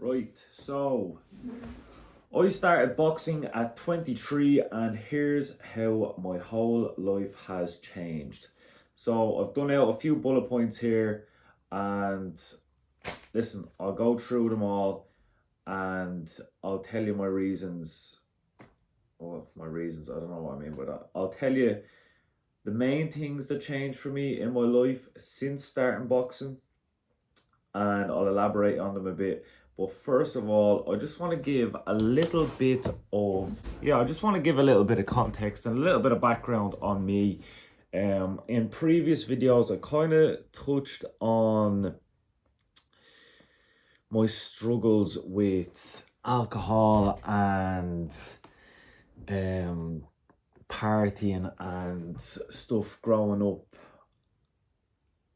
Right, so I started boxing at 23, and here's how my whole life has changed. So I've done out a few bullet points here, and listen, I'll go through them all and I'll tell you my reasons. Well, my reasons, I don't know what I mean by that. I'll tell you the main things that changed for me in my life since starting boxing, and I'll elaborate on them a bit. But first of all, I just want to give a little bit of, I just want to give a little bit of context and a little bit of background on me. In previous videos, I kind of touched on my struggles with alcohol and partying and stuff growing up,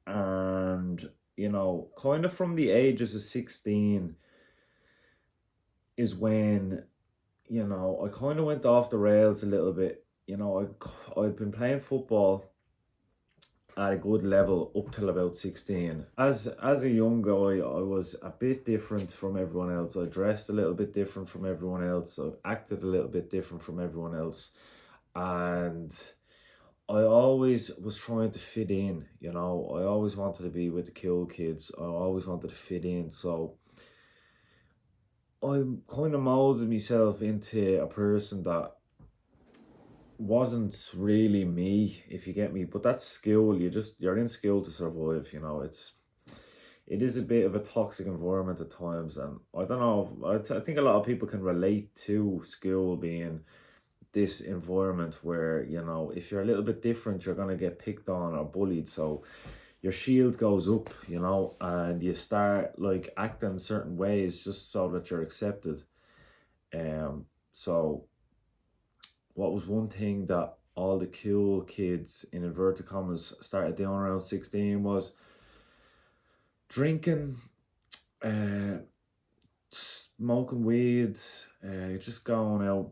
and kind of from the ages of 16 is when I kind of went off the rails a little bit. I'd been playing football at a good level up till about 16. As a young guy, I was a bit different from everyone else. I dressed a little bit different from everyone else. I acted a little bit different from everyone else. And I always was trying to fit in, I always wanted to be with the cool kids. I always wanted to fit in. So I kind of molded myself into a person that wasn't really me, if you get me. But that's skill. You're in skill to survive. It is a bit of a toxic environment at times, and I don't know. I think a lot of people can relate to school being this environment where if you're a little bit different, you're gonna get picked on or bullied. So your shield goes up, and you start like acting certain ways just so that you're accepted. So what was one thing that all the cool kids in inverted commas started doing around 16 was drinking, smoking weed, just going out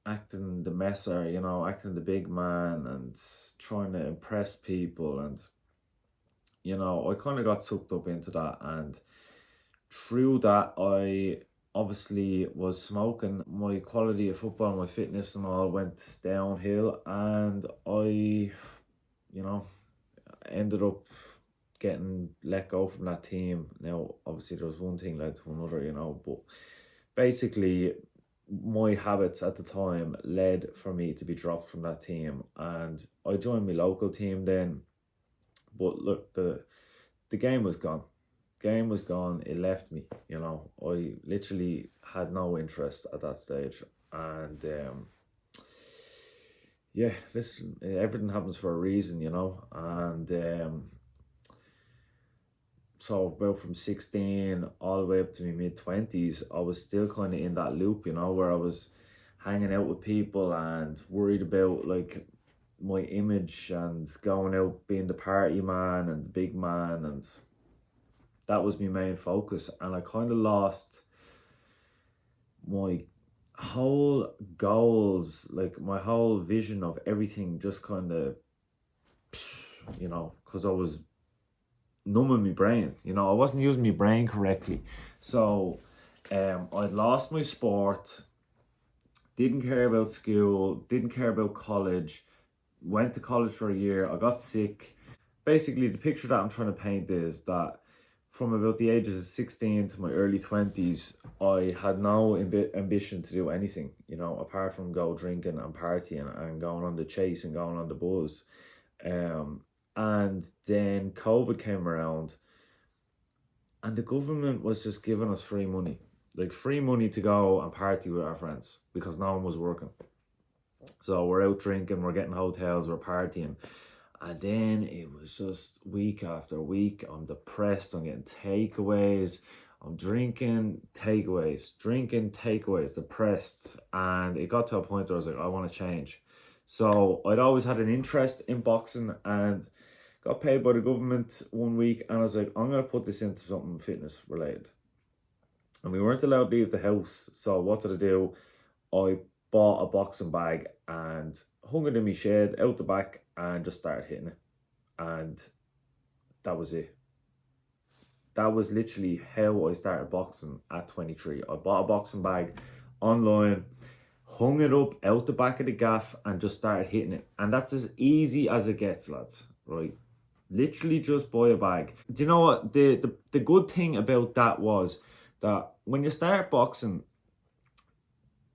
acting the messer, acting the big man and trying to impress people. And I kind of got sucked up into that, and through that I obviously was smoking. My quality of football, my fitness and all went downhill, and I ended up getting let go from that team. Now obviously there was one thing led to another, but basically my habits at the time led for me to be dropped from that team, and I joined my local team then. But look, the game was gone. Game was gone. It left me. I literally had no interest at that stage. And listen, everything happens for a reason, and so about from 16 all the way up to my mid-20s, I was still kind of in that loop, where I was hanging out with people and worried about like my image and going out being the party man and the big man, and that was my main focus. And I kind of lost my whole goals, like my whole vision of everything just kind of, because I was numbing my brain. I wasn't using my brain correctly. So I'd lost my sport, didn't care about school, didn't care about college, went to college for a year, I got sick. Basically, the picture that I'm trying to paint is that from about the ages of 16 to my early 20s, I had no ambition to do anything, apart from go drinking and partying and going on the chase and going on the buzz. And then COVID came around, and the government was just giving us free money. Like free money to go and party with our friends because no one was working. So we're out drinking, we're getting hotels, we're partying. And then it was just week after week, I'm depressed, I'm getting takeaways, I'm drinking takeaways, depressed. And it got to a point where I was like, I want to change. So I'd always had an interest in boxing and got paid by the government one week, and I was like, I'm going to put this into something fitness related. And we weren't allowed to leave the house, so what did I do? I bought a boxing bag and hung it in my shed out the back and just started hitting it. And that was it. that was literally how I started boxing at 23. I bought a boxing bag online, hung it up out the back of the gaff, and just started hitting it. And that's as easy as it gets, lads, right? Literally just buy a bag. Do you know what? The good thing about that was that when you start boxing,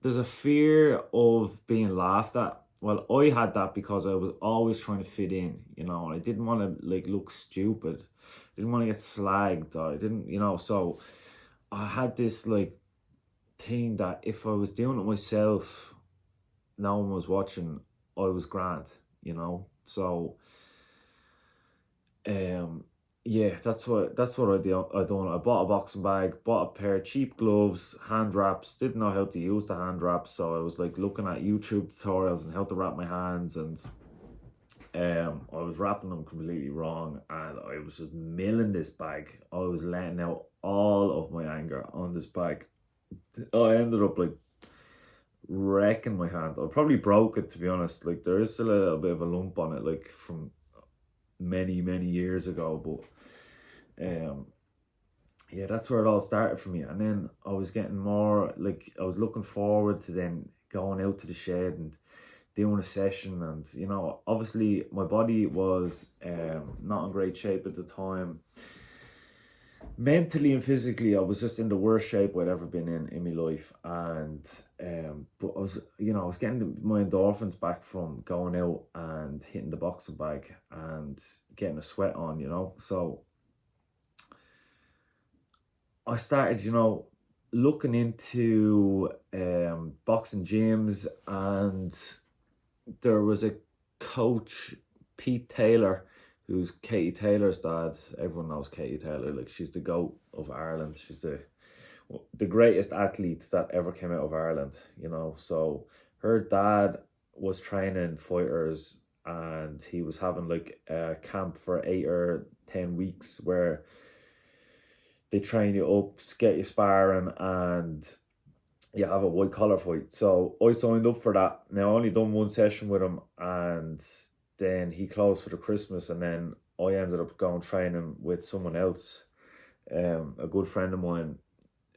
there's a fear of being laughed at. Well, I had that because I was always trying to fit in, you know, and I didn't want to like look stupid. I didn't want to get slagged, or I didn't, you know, so I had this like thing that if I was doing it myself, no one was watching, I was grand, you know. So yeah, that's what I done. I bought a boxing bag, bought a pair of cheap gloves, hand wraps, didn't know how to use the hand wraps, so I was like looking at YouTube tutorials and how to wrap my hands, and I was wrapping them completely wrong, and I was just milling this bag. I was letting out all of my anger on this bag. I ended up like wrecking my hand. I probably broke it, to be honest. Like there is still a little bit of a lump on it, like from many years ago, but yeah, that's where it all started for me. And then I was getting more like, I was looking forward to then going out to the shed and doing a session. And you know, obviously my body was not in great shape at the time. Mentally and physically, I was just in the worst shape I'd ever been in my life. And but I was, you know, I was getting my endorphins back from going out and hitting the boxing bag and getting a sweat on, you know. So I started, you know, looking into boxing gyms, and there was a coach, Pete Taylor, who's Katie Taylor's dad. Everyone knows Katie Taylor, like she's the GOAT of Ireland. She's the greatest athlete that ever came out of Ireland, you know. So her dad was training fighters, and he was having like a camp for 8 or 10 weeks where they train you up, get you sparring, and you have a white collar fight. So I signed up for that. Now I only done one session with him, and then he closed for the Christmas, and then I ended up going training with someone else, a good friend of mine.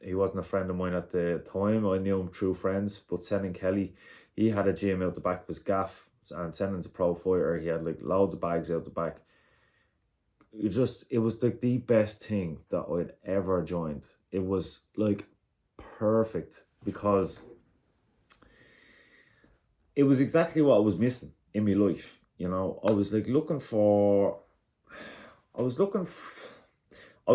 He wasn't a friend of mine at the time. I knew him through friends, but Senan Kelly, he had a gym out the back of his gaff, and Senan's a pro fighter. He had like loads of bags out the back. It was like the best thing that I'd ever joined. It was like perfect because it was exactly what I was missing in my life. You know, I was like I was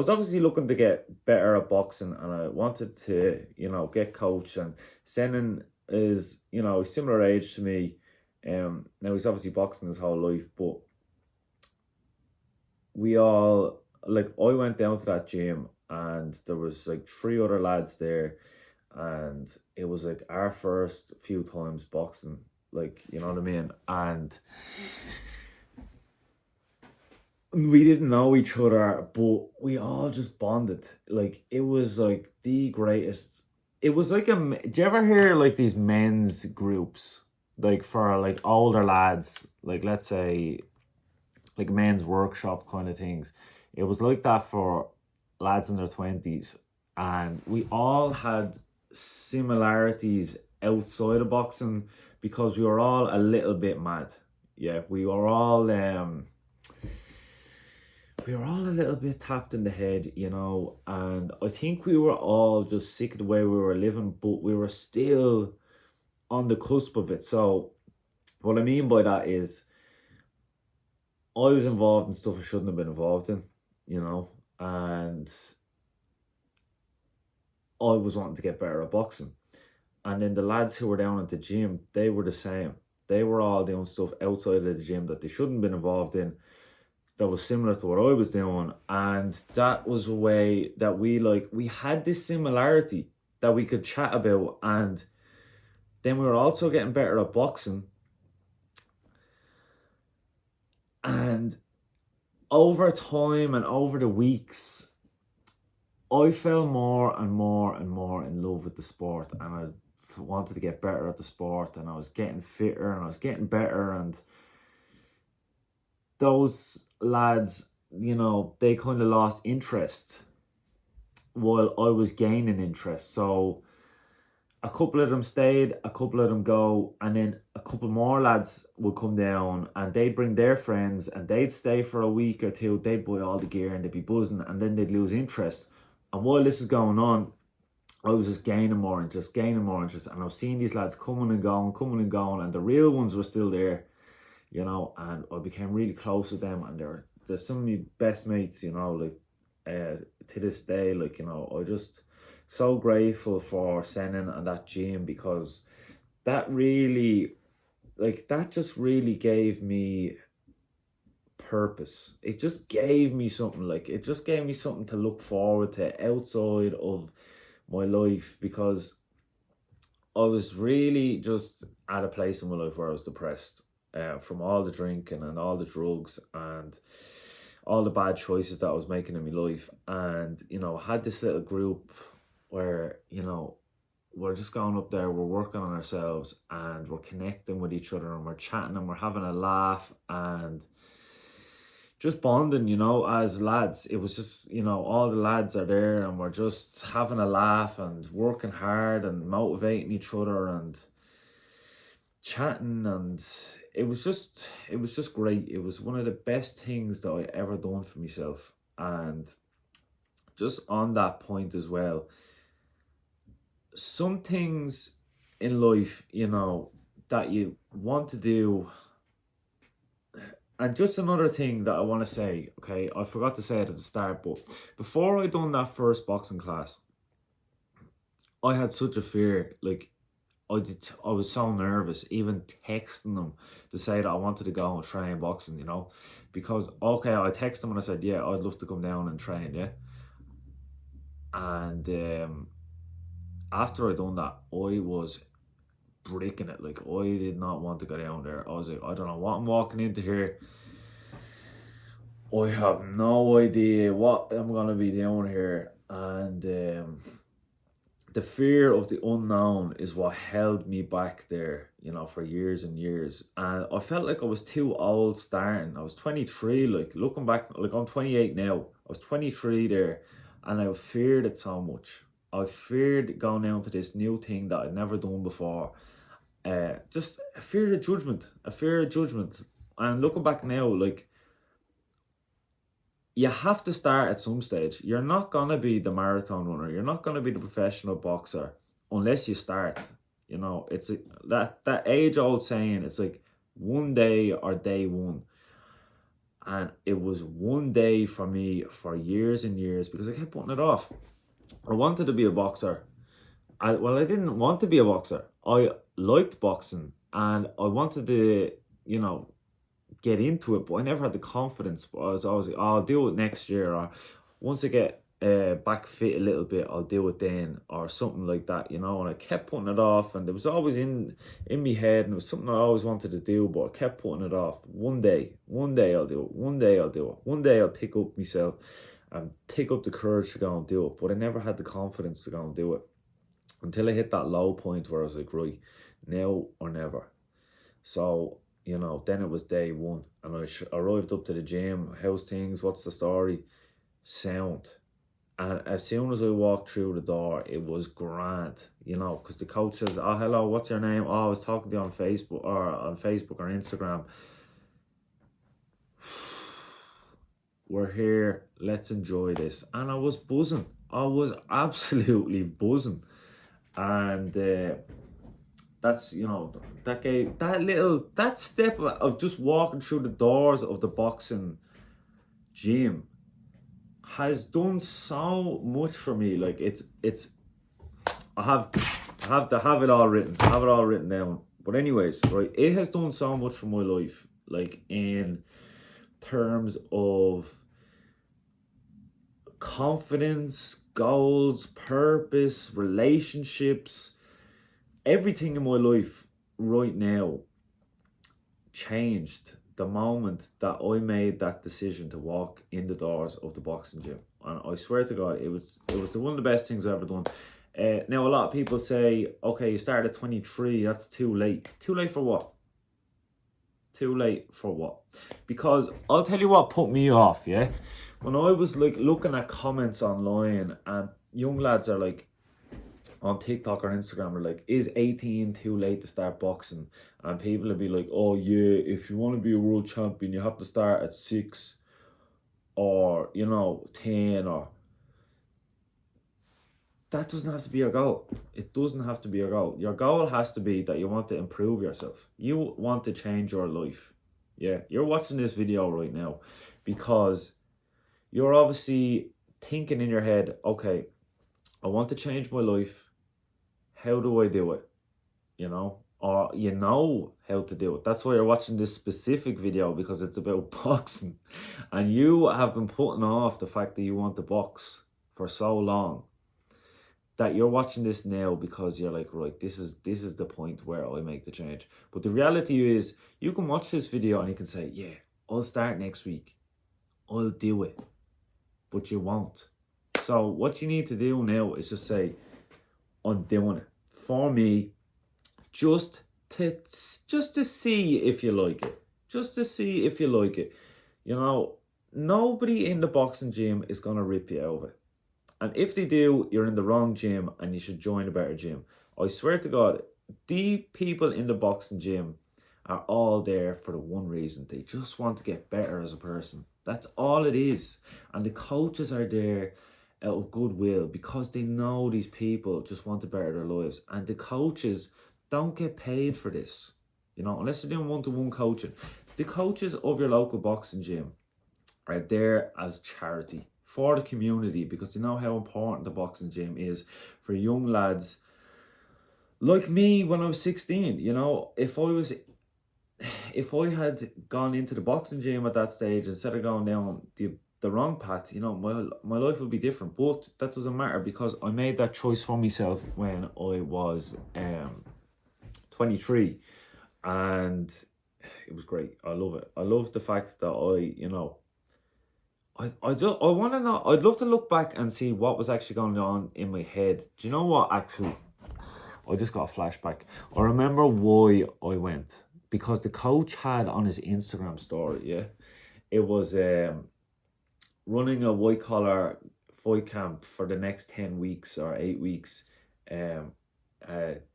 obviously looking to get better at boxing, and I wanted to, you know, get coached. And Senan is, you know, a similar age to me. Now he's obviously boxing his whole life, but we all, like, I went down to that gym and there was like 3 other lads there, and it was like our first few times boxing, like, you know what I mean? And we didn't know each other, but we all just bonded. Like, it was like the greatest. It was like do you ever hear like these men's groups, like for like older lads, like let's say like men's workshop kind of things? It was like that for lads in their 20s, and we all had similarities outside of boxing because we were all a little bit mad. Yeah, we were all a little bit tapped in the head, you know, and I think we were all just sick of the way we were living, but we were still on the cusp of it. So what I mean by that is I was involved in stuff I shouldn't have been involved in, you know, and I was wanting to get better at boxing. And then the lads who were down at the gym, they were the same. They were all doing stuff outside of the gym that they shouldn't have been involved in, that was similar to what I was doing. And that was a way that we had this similarity that we could chat about. And then we were also getting better at boxing. And over time and over the weeks, I fell more and more and more in love with the sport, and I wanted to get better at the sport, and I was getting fitter and I was getting better. And those lads, you know, they kind of lost interest while I was gaining interest. So a couple of them stayed, a couple of them go, and then a couple more lads would come down and they'd bring their friends and they'd stay for a week or two. They'd buy all the gear and they'd be buzzing, and then they'd lose interest. And while this is going on, I was just gaining more interest, and I was seeing these lads coming and going, and the real ones were still there, you know, and I became really close with them, and they're some of my best mates, you know, like to this day, like, you know, I just so grateful for Senin and that gym, because that really, like, that just really gave me purpose. It just gave me something, like, it just gave me something to look forward to outside of my life, because I was really just at a place in my life where I was depressed from all the drinking and all the drugs and all the bad choices that I was making in my life. And, you know, I had this little group where, you know, we're just going up there, we're working on ourselves and we're connecting with each other and we're chatting and we're having a laugh and just bonding, you know, as lads. It was just, you know, all the lads are there and we're just having a laugh and working hard and motivating each other and chatting, and it was just great. It was one of the best things that I ever done for myself. And just on that point as well, some things in life, you know, that you want to do. And just another thing that I want to say, okay, I forgot to say it at the start, but before I done that first boxing class, I had such a fear. Like, I was so nervous even texting them to say that I wanted to go and train boxing, you know, because, okay, I texted them and I said, yeah, I'd love to come down and train, yeah. And after I done that, I was breaking it. Like, I did not want to go down there. I was like, I don't know what I'm walking into here. I have no idea what I'm gonna be doing here. And the fear of the unknown is what held me back there, you know, for years and years. And I felt like I was too old starting. I was 23, like, looking back, like, I'm 28 now. I was 23 there, and I feared it so much. I feared going down to this new thing that I'd never done before. Just a fear of judgment. And looking back now, like, you have to start at some stage. You're not gonna be the marathon runner. You're not gonna be the professional boxer unless you start. You know, it's that age old saying. It's like one day or day one, and it was one day for me for years and years because I kept putting it off. I wanted to be a boxer. I didn't want to be a boxer. I liked boxing and I wanted to, you know, get into it, but I never had the confidence. But I was always like, oh, I'll do it next year, or once I get back fit a little bit, I'll do it then, or something like that, you know. And I kept putting it off, and it was always in my head, and it was something I always wanted to do, but I kept putting it off. One day I'll do it. One day I'll do it. One day I'll pick up myself and pick up the courage to go and do it. But I never had the confidence to go and do it until I hit that low point where I was like, right, now or never. So, you know, then it was day one, and I arrived up to the gym. How's things? What's the story? Sound. And as soon as I walked through the door, it was grand, you know, because the coach says, oh, hello, what's your name? Oh, I was talking to you on Facebook or Instagram. We're here. Let's enjoy this. And I was buzzing. I was absolutely buzzing. And that's, you know, that step of just walking through the doors of the boxing gym has done so much for me. Like, it's I have to have it all written, down. But anyways, right, it has done so much for my life, like in terms of confidence, goals, purpose, relationships. Everything in my life right now changed the moment that I made that decision to walk in the doors of the boxing gym. And I swear to God, it was one of the best things I've ever done. Now, a lot of people say, okay, you started at 23, that's too late. Too late for what? Too late for what? Because I'll tell you what put me off, yeah? When I was like looking at comments online and young lads are like on TikTok or Instagram are like, is 18 too late to start boxing? And people will be like, oh yeah, if you want to be a world champion, you have to start at 6 or, 10 or... That doesn't have to be your goal. It doesn't have to be your goal. Your goal has to be that you want to improve yourself. You want to change your life. Yeah, you're watching this video right now because you're obviously thinking in your head, okay, I want to change my life. How do I do it? Or you know how to do it. That's why you're watching this specific video, because it's about boxing. And you have been putting off the fact that you want to box for so long that you're watching this now because you're like, right, this is the point where I make the change. But the reality is, you can watch this video and you can say, yeah, I'll start next week. I'll do it. But you won't. So what you need to do now is just say, I'm doing it. For me, just to see if you like it. Just to see if you like it. Nobody in the boxing gym is going to rip you out of it. And if they do, you're in the wrong gym and you should join a better gym. I swear to God, the people in the boxing gym are all there for the one reason. They just want to get better as a person. That's all it is. And the coaches are there out of goodwill because they know these people just want to better their lives. And the coaches don't get paid for this, unless they're doing one-to-one coaching. The coaches of your local boxing gym are there as charity for the community because they know how important the boxing gym is for young lads like me when I was 16. If I had gone into the boxing gym at that stage instead of going down the wrong path, my life would be different. But that doesn't matter because I made that choice for myself when I was 23, and it was great. I love it. I love the fact that I want to know. I'd love to look back and see what was actually going on in my head. Do you know what? Actually, I just got a flashback. I remember why I went, because the coach had on his Instagram story, yeah, it was running a white collar fight camp for the next 10 weeks or 8 weeks.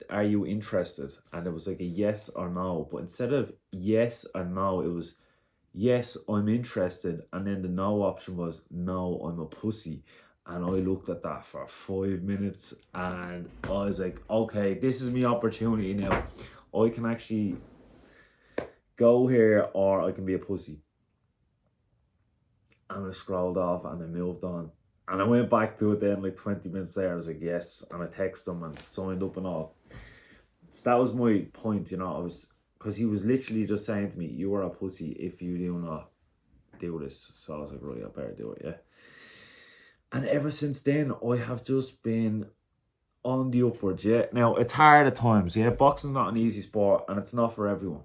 Are you interested? And it was like a yes or no. But instead of yes or no, it was yes, I'm interested. And then the no option was no, I'm a pussy. And I looked at that for 5 minutes and I was like, okay, this is my opportunity now. I can actually go here or I can be a pussy. And I scrolled off and I moved on. And I went back to it then like 20 minutes later. I was like, yes. And I texted him and signed up and all. So that was my point, because he was literally just saying to me, you are a pussy if you do not do this. So I was like, right, I better do it, yeah. And ever since then, I have just been on the upwards, yeah. Now, it's hard at times, yeah. Boxing's not an easy sport and it's not for everyone.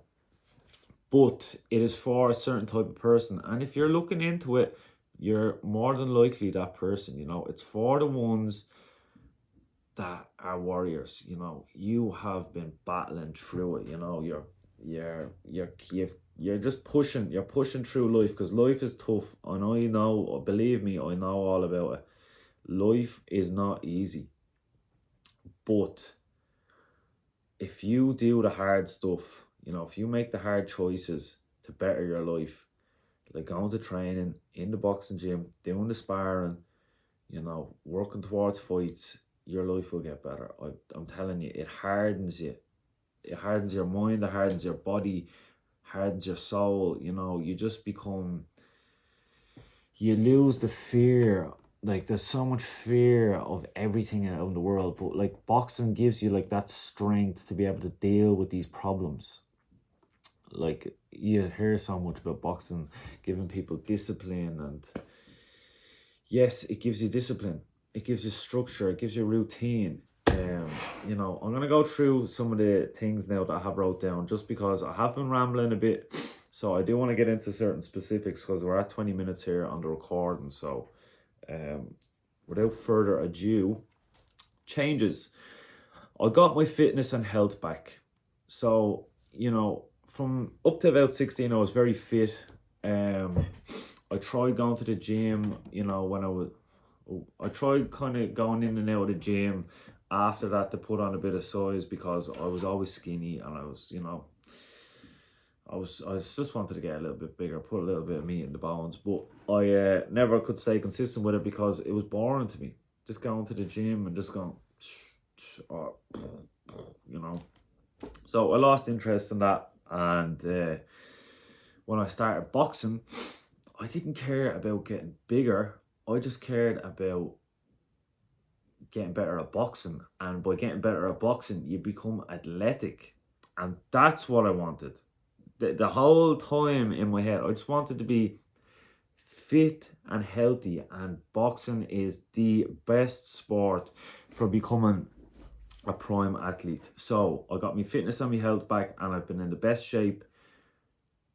But it is for a certain type of person. And if you're looking into it, you're more than likely that person, It's for the ones that are warriors, You have been battling through it, You're just pushing. You're pushing through life because life is tough. And I know, believe me, I know all about it. Life is not easy. But if you do the hard stuff, if you make the hard choices to better your life, like going to training in the boxing gym, doing the sparring, working towards fights, your life will get better. I'm telling you, it hardens you. It hardens your mind, it hardens your body, hardens your soul. You just become, you lose the fear. Like, there's so much fear of everything in the world, but like boxing gives you like that strength to be able to deal with these problems. Like, you hear so much about boxing giving people discipline, and yes, it gives you discipline, it gives you structure, it gives you routine. I'm gonna go through some of the things now that I have wrote down, just because I have been rambling a bit, so I do want to get into certain specifics because we're at 20 minutes here on the recording. So without further ado, changes. I got my fitness and health back. So from up to about 16, I was very fit. I tried going to the gym, you know, I tried kind of going in and out of the gym after that to put on a bit of size because I was always skinny and I was, you know, I just wanted to get a little bit bigger, put a little bit of meat in the bones, but I never could stay consistent with it because it was boring to me. Just going to the gym and just going, you know. So I lost interest in that, and when I started boxing, I didn't care about getting bigger. I just cared about getting better at boxing, and by getting better at boxing, you become athletic, and that's what I wanted. The whole time in my head, I just wanted to be fit and healthy, and boxing is the best sport for becoming a prime athlete. So I got my fitness and my health back, and I've been in the best shape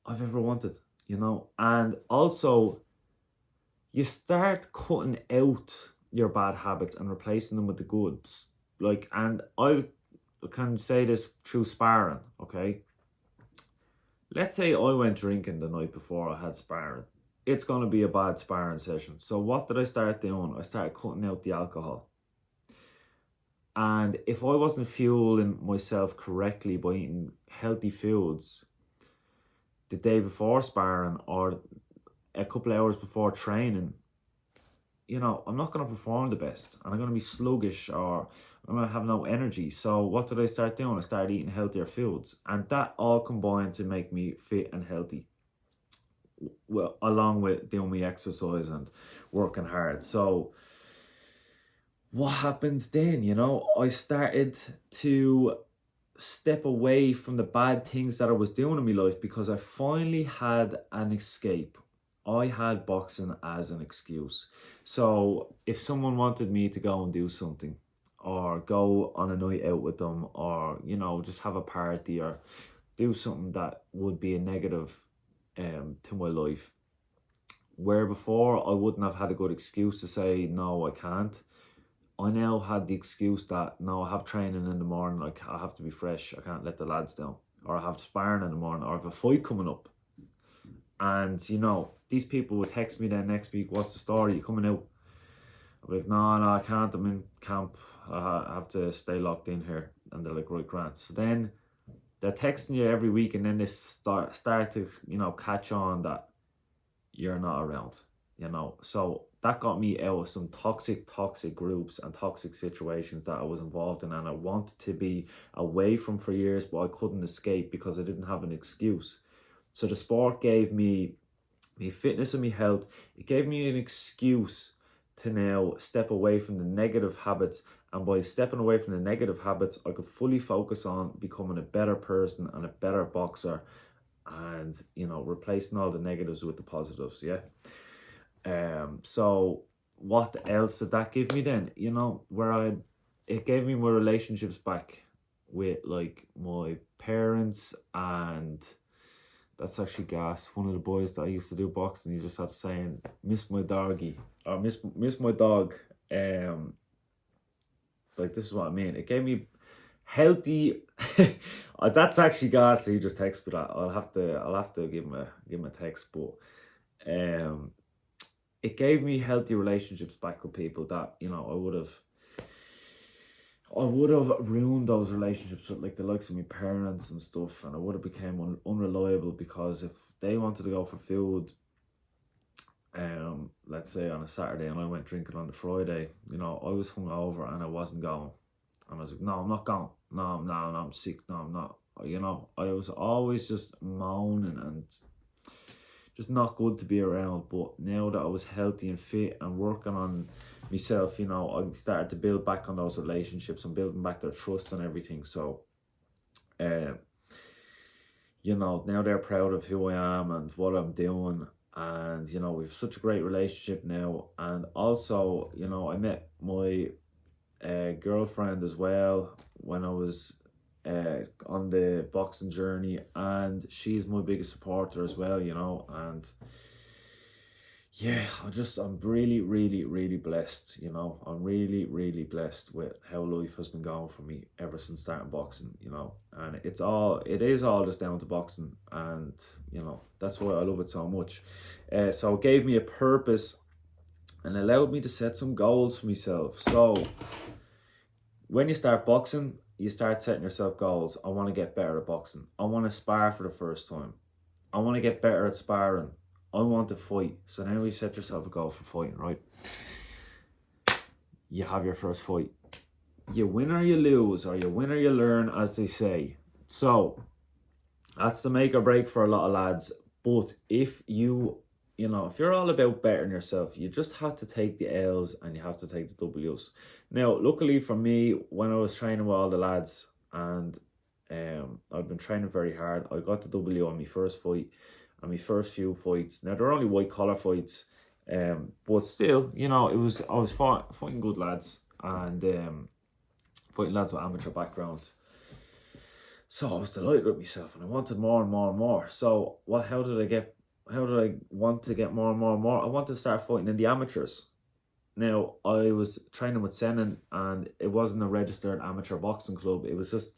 I've ever wanted, you know. And also, you start cutting out your bad habits and replacing them with the goods. Like, and I can say this through sparring, okay? Let's say I went drinking the night before I had sparring. It's going to be a bad sparring session. So what did I start doing? I started cutting out the alcohol. And if I wasn't fueling myself correctly by eating healthy foods the day before sparring or a couple of hours before training, you know, I'm not going to perform the best, and I'm going to be sluggish, or I'm going to have no energy. So what did I start doing? I started eating healthier foods, and that all combined to make me fit and healthy, well, along with doing my exercise and working hard. So what happened then? You know, I started to step away from the bad things that I was doing in my life because I finally had an escape. I had boxing as an excuse. So if someone wanted me to go and do something, or go on a night out with them, or, you know, just have a party, or do something that would be a negative to my life, where before I wouldn't have had a good excuse to say no, I can't, I now had the excuse that no, I have training in the morning, like I have to be fresh, I can't let the lads down, or I have sparring in the morning, or I have a fight coming up. And, you know, these people would text me then next week, what's the story, you coming out? I'll be like, no, I can't, I'm in camp, I have to stay locked in here. And they're like, right, Grant. So then they're texting you every week, and then they start to, you know, catch on that you're not around, you know. So that got me out of some toxic groups and toxic situations that I was involved in, and I wanted to be away from for years, but I couldn't escape because I didn't have an excuse. So the sport gave me fitness and me health. It gave me an excuse to now step away from the negative habits, and by stepping away from the negative habits, I could fully focus on becoming a better person and a better boxer, and, you know, replacing all the negatives with the positives. Yeah. So what else did that give me then? You know, it gave me my relationships back with, like, my parents, and that's actually gas. One of the boys that I used to do boxing, he just had to say, miss my doggy, or miss my dog. Like, this is what I mean. It gave me healthy. That's actually gas. He just texted me that. I'll have to give him a text, but it gave me healthy relationships back with people that, you know, I would have ruined those relationships with, like, the likes of my parents and stuff, and I would have become unreliable, because if they wanted to go for food, let's say on a Saturday, and I went drinking on the Friday, you know, I was hungover and I wasn't going, and I was like, no, I'm not going, no, I'm sick, no, I'm not, you know. I was always just moaning and just not good to be around. But now that I was healthy and fit and working on myself, you know, I started to build back on those relationships and building back their trust and everything. So, you know, now they're proud of who I am and what I'm doing. And, you know, we've such a great relationship now. And also, you know, I met my girlfriend as well when I was on the boxing journey, and she's my biggest supporter as well, you know. And yeah, I'm really, really, really blessed. You know, I'm really, really blessed with how life has been going for me ever since starting boxing. You know, and it is all just down to boxing, and you know that's why I love it so much. So it gave me a purpose and allowed me to set some goals for myself. So when you start boxing, you start setting yourself goals. I want to get better at boxing. I want to spar for the first time. I want to get better at sparring. I want to fight. So now you set yourself a goal for fighting, right? You have your first fight. You win or you lose, or you win or you learn, as they say. So that's the make or break for a lot of lads. But if if you're all about bettering yourself, you just have to take the L's and you have to take the W's. Now, luckily for me, when I was training with all the lads and I've been training very hard, I got the W on my first fight and my first few fights. Now, they're only white collar fights, but still, I was fighting good lads and fighting lads with amateur backgrounds. So I was delighted with myself and I wanted more and more and more. So how did I want to get more and more and more? I wanted to start fighting in the amateurs. Now, I was training with Senan and it wasn't a registered amateur boxing club. It was just,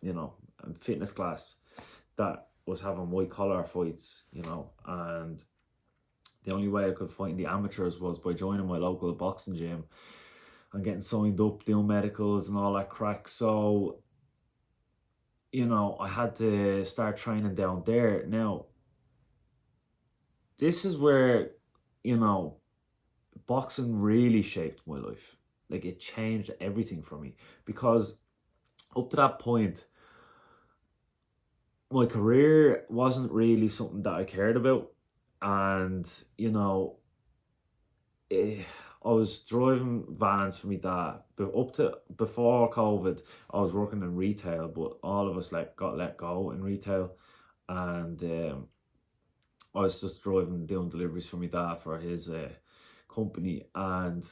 a fitness class that was having white collar fights, and the only way I could fight in the amateurs was by joining my local boxing gym and getting signed up, doing medicals and all that crack. So, I had to start training down there. Now, this is where, boxing really shaped my life. Like, it changed everything for me. Because up to that point, my career wasn't really something that I cared about. And, I was driving vans for me dad. But before COVID, I was working in retail, but all of us got let go in retail. And I was just doing deliveries for my dad for his company. And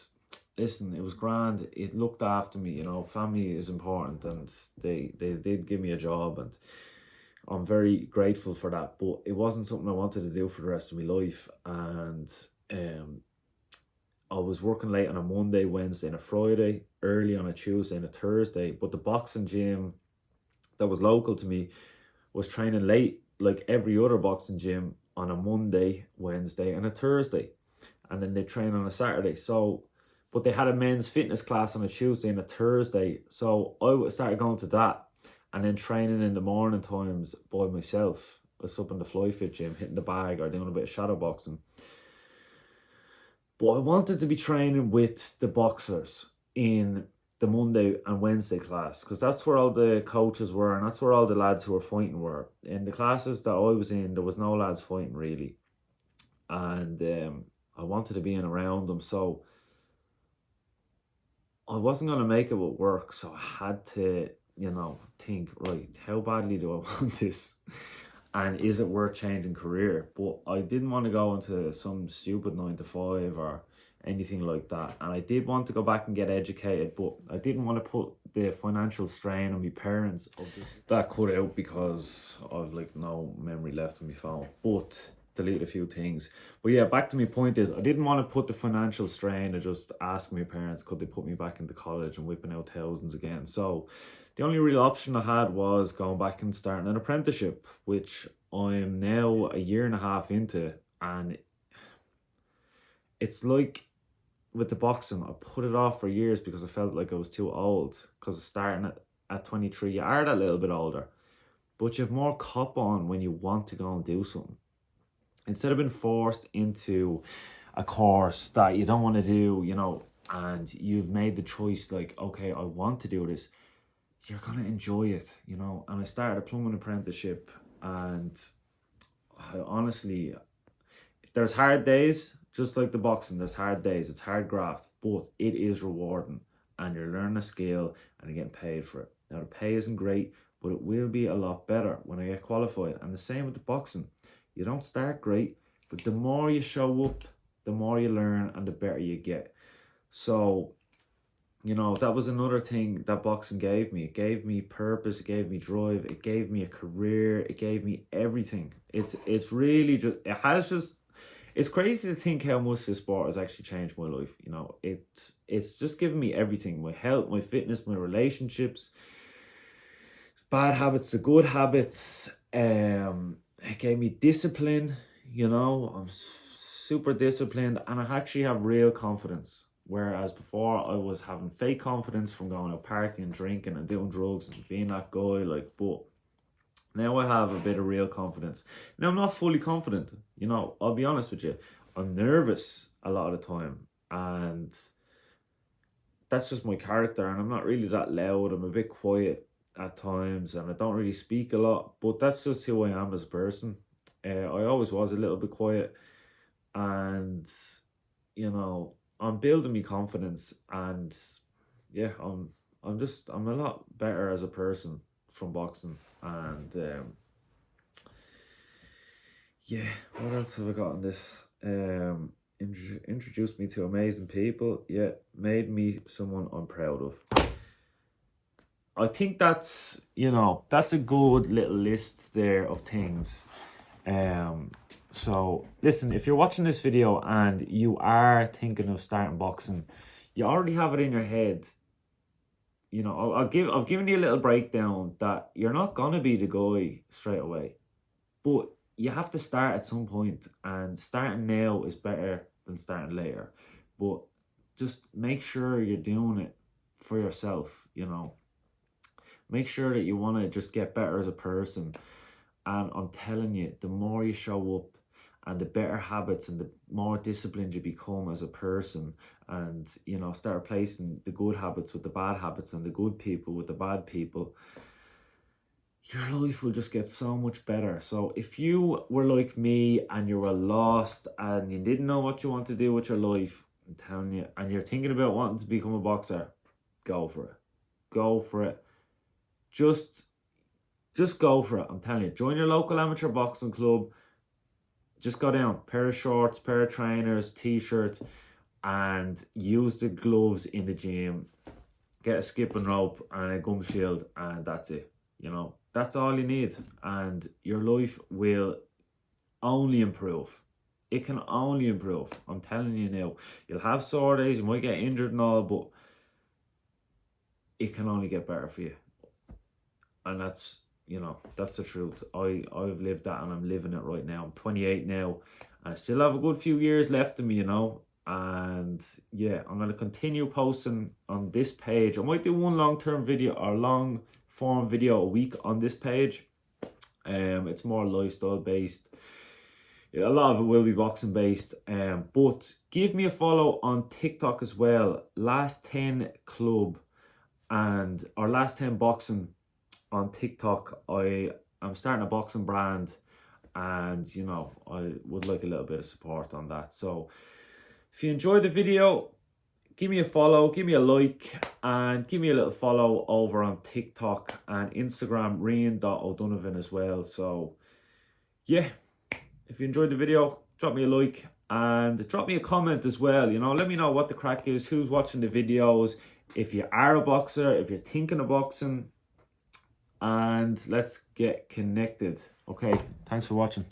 listen, it was grand. It looked after me. Family is important, and they did give me a job, and I'm very grateful for that. But it wasn't something I wanted to do for the rest of my life. And I was working late on a Monday, Wednesday, and a Friday, early on a Tuesday and a Thursday. But the boxing gym that was local to me was training late, like every other boxing gym, on a Monday, Wednesday, and a Thursday. And then they train on a Saturday. So, but they had a men's fitness class on a Tuesday and a Thursday. So I started going to that and then training in the morning times by myself. I was up in the Fly Fit gym, hitting the bag or doing a bit of shadow boxing. But I wanted to be training with the boxers in the Monday and Wednesday class, because that's where all the coaches were and that's where all the lads who were fighting were. In the classes that I was in, there was no lads fighting really. And I wanted to be in around them. So I wasn't going to make it with work. So I had to, think, right, how badly do I want this? And is it worth changing career? But I didn't want to go into some stupid 9 to 5 or anything like that. And I did want to go back and get educated, but I didn't want to put the financial strain on my parents. That cut out because I've no memory left on my phone. But delete a few things. But yeah, back to my point is I didn't want to put the financial strain of just asking my parents could they put me back into college and whipping out thousands again. So the only real option I had was going back and starting an apprenticeship, which I'm now a year and a half into. And it's like with the boxing, I put it off for years because I felt like I was too old. Because starting at 23, you are that little bit older. But you have more cop on when you want to go and do something. Instead of being forced into a course that you don't want to do, and you've made the choice okay, I want to do this, you're going to enjoy it, And I started a plumbing apprenticeship, and honestly, there's hard days, just like the boxing, there's hard days, it's hard graft, but it is rewarding, and you're learning a skill, and you're getting paid for it. Now, the pay isn't great, but it will be a lot better when I get qualified, and the same with the boxing. You don't start great, but the more you show up, the more you learn, and the better you get. So, that was another thing that boxing gave me. It gave me purpose, it gave me drive, it gave me a career, it gave me everything. It's really just, it's crazy to think how much this sport has actually changed my life. You know, it's just given me everything: my health, my fitness, my relationships, bad habits, the good habits. It gave me discipline. You know, I'm super disciplined, and I actually have real confidence. Whereas before, I was having fake confidence from going out partying, drinking, and doing drugs and being that guy. Like, but now I have a bit of real confidence. Now I'm not fully confident. You know, I'll be honest with you. I'm nervous a lot of the time, and that's just my character. And I'm not really that loud. I'm a bit quiet at times, and I don't really speak a lot. But that's just who I am as a person. I always was a little bit quiet, and you know, I'm building my confidence, and yeah, I'm a lot better as a person from boxing, and yeah, what else have I got on this? Introduced me to amazing people. Yeah, made me someone I'm proud of. I think that's, you know, that's a good little list there of things. So listen, if you're watching this video and you are thinking of starting boxing, you already have it in your head. You know, I've given you a little breakdown that you're not gonna be the guy straight away, but you have to start at some point, and starting now is better than starting later. But just make sure you're doing it for yourself. You know, make sure that you want to just get better as a person. And I'm telling you, the more you show up, and the better habits and the more disciplined you become as a person, and you know, start replacing the good habits with the bad habits and the good people with the bad people, your life will just get so much better. So if you were like me and you were lost and you didn't know what you want to do with your life, I'm telling you, and you're thinking about wanting to become a boxer, go for it. Go for it. Just go for it. I'm telling you, join your local amateur boxing club. Just go down, pair of shorts, pair of trainers, t-shirt, and use the gloves in the gym. Get a skipping rope and a gum shield, and that's it. You know, that's all you need, and your life will only improve. It can only improve. I'm telling you now. You'll have sore days, you might get injured and all, but it can only get better for you. And that's, you know, that's the truth. I've lived that, and I'm living it right now. I'm 28 now, and I still have a good few years left of me, you know. And yeah, I'm going to continue posting on this page. I might do one long-term video or long-form video a week on this page. It's more lifestyle based. A lot of it will be boxing based. But give me a follow on TikTok as well. Last 10 Club and or Last 10 Boxing on TikTok. I'm starting a boxing brand, and you know, I would like a little bit of support on that. So if you enjoyed the video, give me a follow, give me a like, and give me a little follow over on TikTok and Instagram, Rian.O'Donovan as well. So yeah, if you enjoyed the video, drop me a like and drop me a comment as well. You know, let me know what the crack is, who's watching the videos, if you are a boxer, if you're thinking of boxing, and let's get connected. Okay, thanks for watching.